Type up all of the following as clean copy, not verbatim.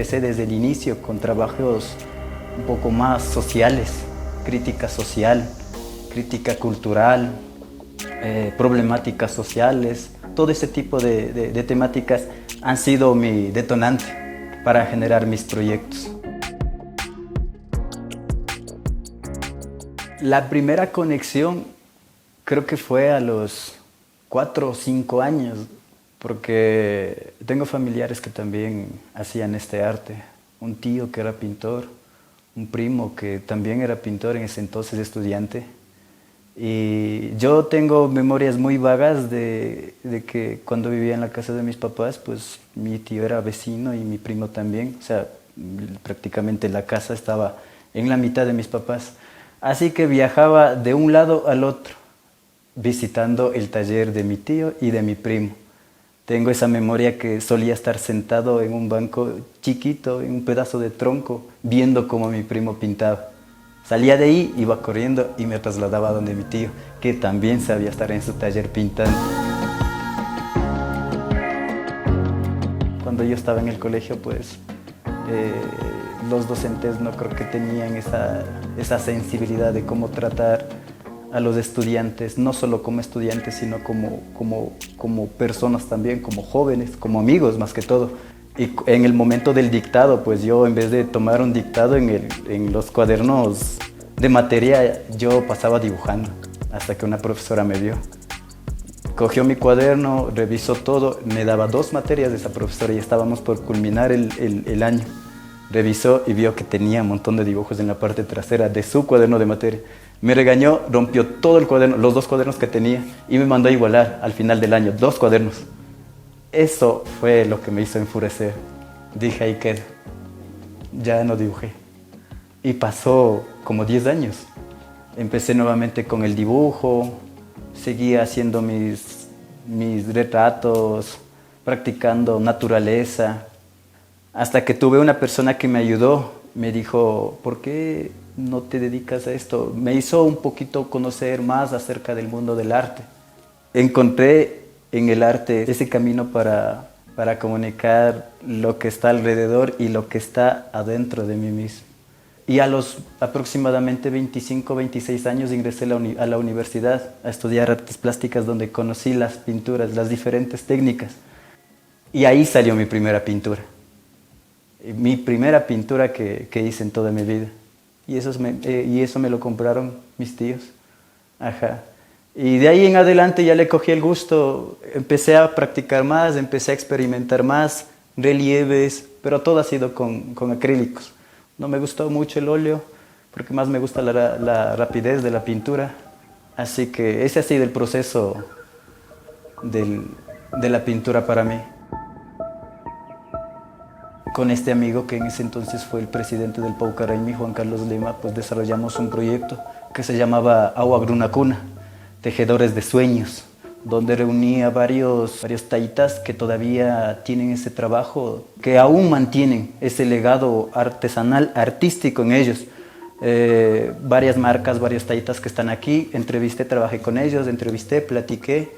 empecé desde el inicio con trabajos un poco más sociales, crítica social, crítica cultural, problemáticas sociales. Todo ese tipo de temáticas han sido mi detonante para generar mis proyectos. La primera conexión creo que fue a los 4 o 5 años, porque tengo familiares que también hacían este arte. Un tío que era pintor, un primo que también era pintor en ese entonces, estudiante. Y yo tengo memorias muy vagas de que cuando vivía en la casa de mis papás, pues mi tío era vecino y mi primo también. O sea, prácticamente la casa estaba en la mitad de mis papás. Así que viajaba de un lado al otro, visitando el taller de mi tío y de mi primo. Tengo esa memoria que solía estar sentado en un banco chiquito, en un pedazo de tronco, viendo cómo mi primo pintaba. Salía de ahí, iba corriendo y me trasladaba a donde mi tío, que también sabía estar en su taller pintando. Cuando yo estaba en el colegio, pues los docentes no creo que tenían esa sensibilidad de cómo tratar a los estudiantes, no solo como estudiantes, sino como personas también, como jóvenes, como amigos más que todo. Y en el momento del dictado, pues yo en vez de tomar un dictado en los cuadernos de materia, yo pasaba dibujando hasta que una profesora me vio. Cogió mi cuaderno, revisó todo, me daba 2 materias de esa profesora y estábamos por culminar el año. Revisó y vio que tenía un montón de dibujos en la parte trasera de su cuaderno de materia. Me regañó, rompió todo el cuaderno, los 2 cuadernos que tenía y me mandó a igualar al final del año, 2 cuadernos. Eso fue lo que me hizo enfurecer. Dije, ahí queda, ya no dibujé. Y pasó como 10 años. Empecé nuevamente con el dibujo, seguía haciendo mis retratos, practicando naturaleza, hasta que tuve una persona que me ayudó. Me dijo, ¿por qué no te dedicas a esto? Me hizo un poquito conocer más acerca del mundo del arte. Encontré en el arte ese camino para comunicar lo que está alrededor y lo que está adentro de mí mismo. Y a los aproximadamente 25, 26 años ingresé a la universidad a estudiar artes plásticas, donde conocí las pinturas, las diferentes técnicas. Y ahí salió mi primera pintura. Mi primera pintura que hice en toda mi vida. Y eso me lo compraron mis tíos. Ajá. Y de ahí en adelante ya le cogí el gusto, empecé a practicar más, empecé a experimentar más, relieves, pero todo ha sido con acrílicos. No me gustó mucho el óleo, porque más me gusta la rapidez de la pintura. Así que ese ha sido el proceso de la pintura para mí. Con este amigo, que en ese entonces fue el presidente del Paucaraimi, Juan Carlos Lima, pues desarrollamos un proyecto que se llamaba Agua Grunacuna, Tejedores de Sueños, donde reunía varios taitas que todavía tienen ese trabajo, que aún mantienen ese legado artesanal, artístico en ellos. Varias marcas, varios taitas que están aquí, entrevisté, trabajé con ellos, platiqué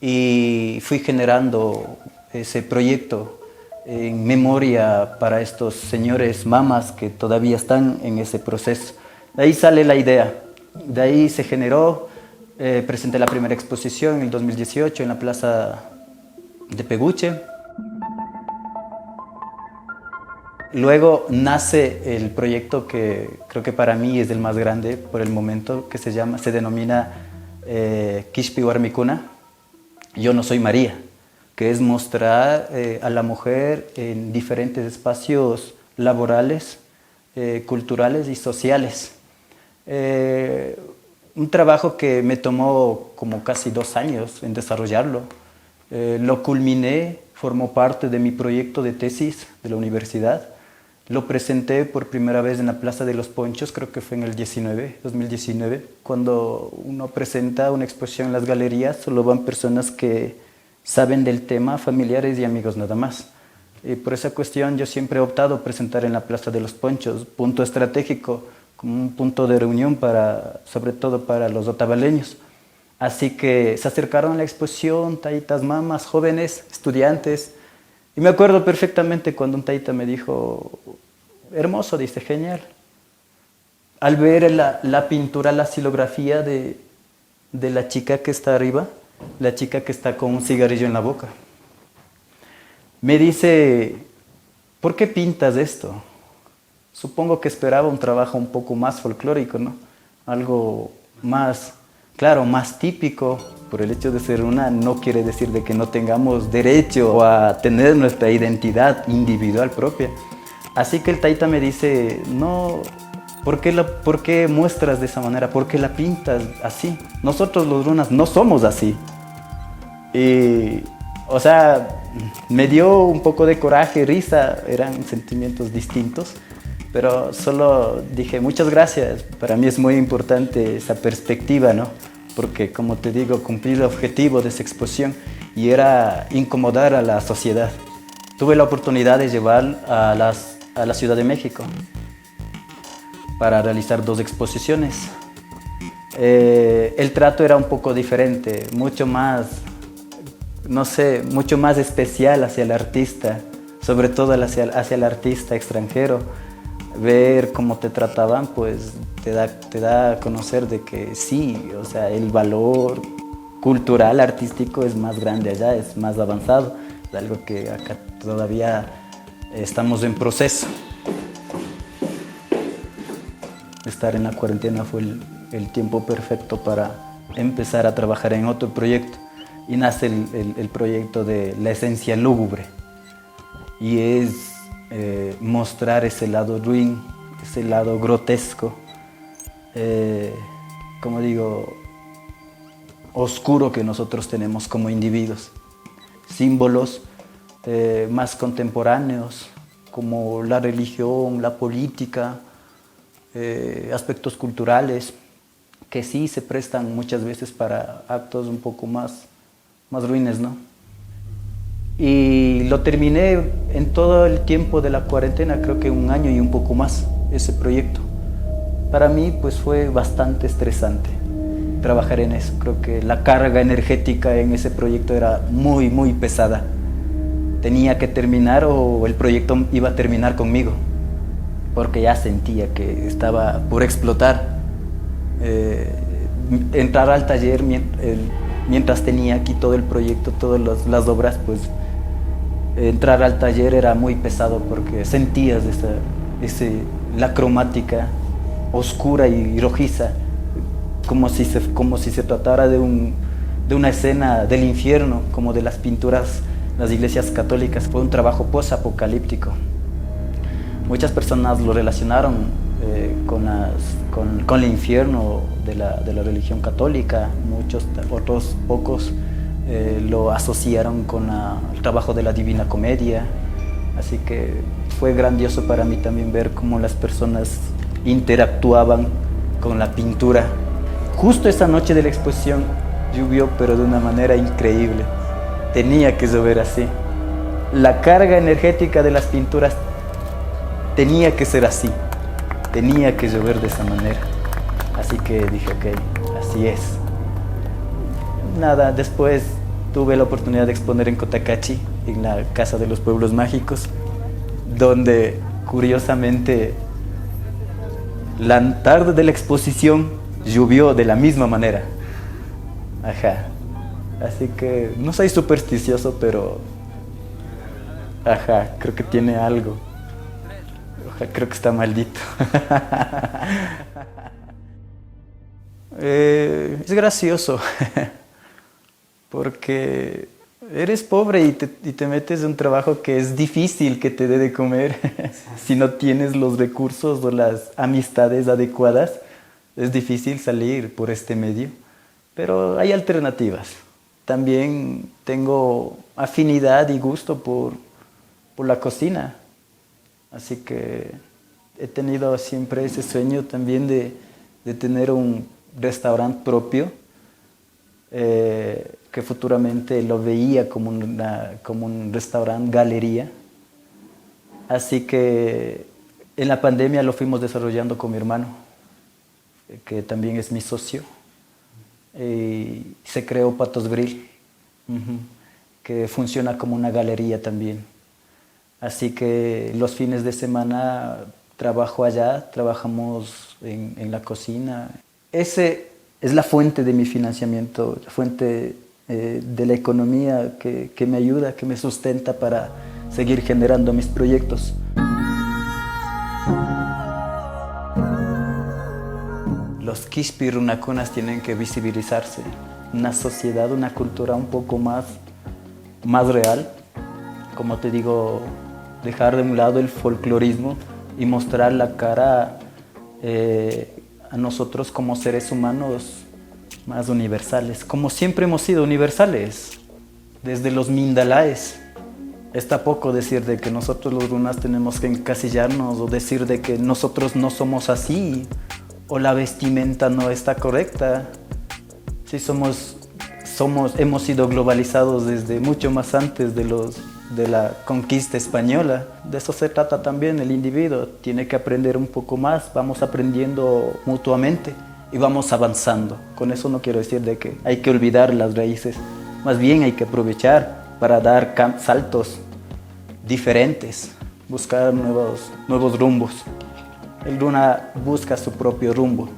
y fui generando ese proyecto en memoria para estos señores mamas que todavía están en ese proceso. De ahí sale la idea, de ahí se generó. Presenté la primera exposición en el 2018 en la Plaza de Peguche. Luego nace el proyecto que creo que para mí es el más grande por el momento, que se denomina Kishpi Warmikuna, Yo no soy María, que es mostrar a la mujer en diferentes espacios laborales, culturales y sociales. Un trabajo que me tomó como casi 2 años en desarrollarlo. Lo culminé, formó parte de mi proyecto de tesis de la universidad. Lo presenté por primera vez en la Plaza de los Ponchos, creo que fue en el 2019. Cuando uno presenta una exposición en las galerías, solo van personas que saben del tema, familiares y amigos nada más. Por esa cuestión yo siempre he optado por presentar en la Plaza de los Ponchos, punto estratégico, como un punto de reunión sobre todo para los otavaleños. Así que se acercaron a la exposición taitas mamas, jóvenes, estudiantes, Y me acuerdo perfectamente cuando un taita me dijo, hermoso, dice, genial. Al ver la pintura, la silografía de la chica que está arriba, la chica que está con un cigarrillo en la boca, me dice, ¿por qué pintas esto? Supongo que esperaba un trabajo un poco más folclórico, ¿no? Algo más, claro, más típico. Por el hecho de ser una, no quiere decir de que no tengamos derecho a tener nuestra identidad individual propia. Así que el taita me dice, no, ¿por qué muestras de esa manera? ¿Por qué la pintas así? Nosotros los runas no somos así. Y, o sea, me dio un poco de coraje, risa, eran sentimientos distintos, pero solo dije, muchas gracias. Para mí es muy importante esa perspectiva, ¿no? Porque, como te digo, cumplí el objetivo de esa exposición y era incomodar a la sociedad. Tuve la oportunidad de llevar a la Ciudad de México para realizar 2 exposiciones. El trato era un poco diferente, mucho más, no sé, mucho más especial hacia el artista, sobre todo hacia el artista extranjero. Ver cómo te trataban, pues te da a conocer de que sí, o sea, el valor cultural, artístico es más grande allá, es más avanzado, es algo que acá todavía estamos en proceso. Estar en la cuarentena fue el tiempo perfecto para empezar a trabajar en otro proyecto y nace el proyecto de La Esencia Lúgubre y es mostrar ese lado ruin, ese lado grotesco, como digo, oscuro que nosotros tenemos como individuos. Símbolos más contemporáneos como la religión, la política, aspectos culturales que sí se prestan muchas veces para actos un poco más ruines, ¿no? Y lo terminé en todo el tiempo de la cuarentena, creo que 1 año y un poco más, ese proyecto. Para mí pues fue bastante estresante trabajar en eso. Creo que la carga energética en ese proyecto era muy pesada. Tenía que terminar o el proyecto iba a terminar conmigo, porque ya sentía que estaba por explotar. Entrar al taller mientras tenía aquí todo el proyecto, todas las obras, pues entrar al taller era muy pesado porque sentías la cromática oscura y rojiza, como si se tratara de una escena del infierno, como de las pinturas, las iglesias católicas. Fue un trabajo post-apocalíptico. Muchas personas lo relacionaron con el infierno de la religión católica, otros pocos lo asociaron con el trabajo de la Divina Comedia, así que fue grandioso para mí también ver cómo las personas interactuaban con la pintura. Justo esa noche de la exposición llovió, pero de una manera increíble. Tenía que llover así. La carga energética de las pinturas tenía que ser así, tenía que llover de esa manera. Así que dije, ok, así es. Nada, después tuve la oportunidad de exponer en Cotacachi, en la Casa de los Pueblos Mágicos, donde curiosamente la tarde de la exposición llovió de la misma manera. Ajá. Así que no soy supersticioso, pero ajá, creo que tiene algo. Creo que está maldito. Es gracioso porque eres pobre y te metes en un trabajo que es difícil que te dé de comer. Si no tienes los recursos o las amistades adecuadas, es difícil salir por este medio, pero hay alternativas. También tengo afinidad y gusto por la cocina. Así que he tenido siempre ese sueño también de tener un restaurante propio, que futuramente lo veía como un restaurante galería. Así que en la pandemia lo fuimos desarrollando con mi hermano, que también es mi socio. Y se creó Patos Grill, que funciona como una galería también. Así que los fines de semana trabajo allá, trabajamos en la cocina. Ese es la fuente de mi financiamiento, la fuente de la economía que me ayuda, que me sustenta para seguir generando mis proyectos. Los Kishpi runakunas tienen que visibilizarse. Una sociedad, una cultura un poco más real. Como te digo, dejar de un lado el folclorismo y mostrar la cara a nosotros como seres humanos más universales, como siempre hemos sido universales, desde los Mindalaes. Está poco decir de que nosotros los runas tenemos que encasillarnos o decir de que nosotros no somos así o la vestimenta no está correcta. Sí, hemos sido globalizados desde mucho más antes de la conquista española. De eso se trata también el individuo. Tiene que aprender un poco más, vamos aprendiendo mutuamente y vamos avanzando. Con eso no quiero decir de que hay que olvidar las raíces, más bien hay que aprovechar para dar saltos diferentes, buscar nuevos rumbos. El runa busca su propio rumbo.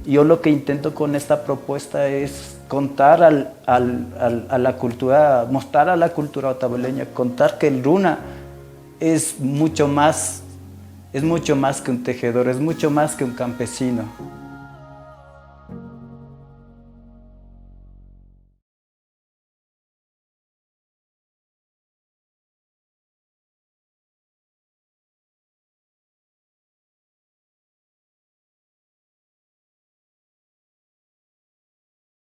Yo lo que intento con esta propuesta es contar a la cultura, mostrar a la cultura otavalleña, contar que el runa es mucho más que un tejedor, es mucho más que un campesino.